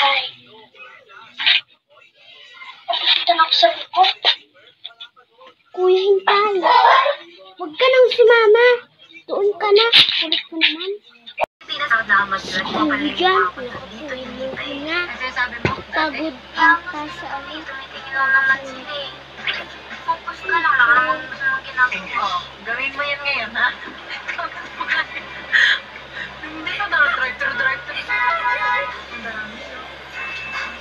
Ay. Napitan ako sa likod. Kuya, hintay. Huwag ka nang sumama. Doon ka na. Kulit ko naman. Ano dyan? Nakapulilo ko na. Pagod ata sa alit. Focus ka lang. Nakalaman mo sa mga ginagawa. Gawin mo yan ngayon, ha? Hindi ka daw drive-thru.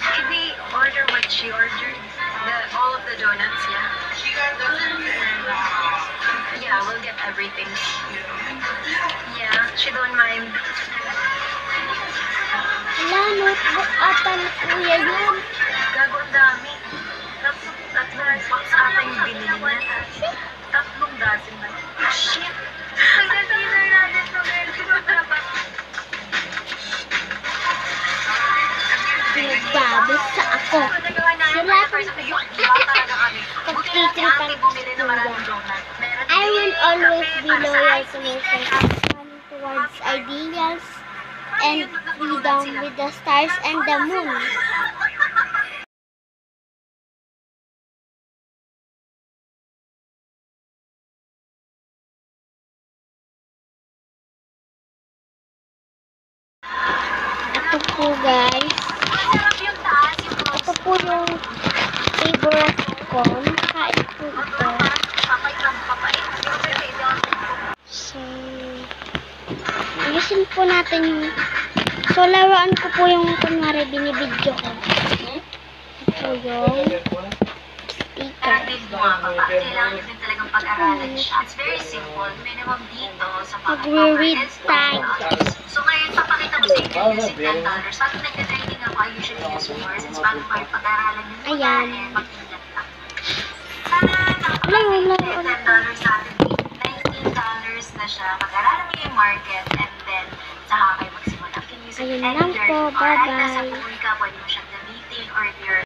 Maybe order what she ordered. All of the donuts, yeah? Yeah, we'll get everything. Yeah, she don't mind. Wala, notebook ata ni kuya yun. Gago, ang dami. Tatlong box ata yung binili niya. Tatlong dozen ba? Shit! Pag-dinner natin to, Nagbabasa ako. Sila akong pag-titin pang kuya. I will always be loyal to myself, towards ideals and freedom with the stars and the moon. Ito po guys. Ito po yung favorite ko. Nakain po ito. So, ayusin po natin yung... So, laruan ko po yung kunwari binibidyo ko. Ito yung sticker. Kailangan nyo din talagang pag-aralan siya. It's very simple. Minimum dito sa Mag-read tayo. So ngayon, papakita ko sa inyo using $10. Pag nagka-training ako, I usually use more since bago kayo pag-aralan nyo muna Ayan. and mag-ingat lang. Sana Laro. $10 sa atin. $19 na siya. Pag-aralan mo yung market and then saka kayo magsimula. You can use it Ayun lang anywhere po. you are. Kahit nasa Bye-bye. pool ka, pwede mo siyang gamitin or if you're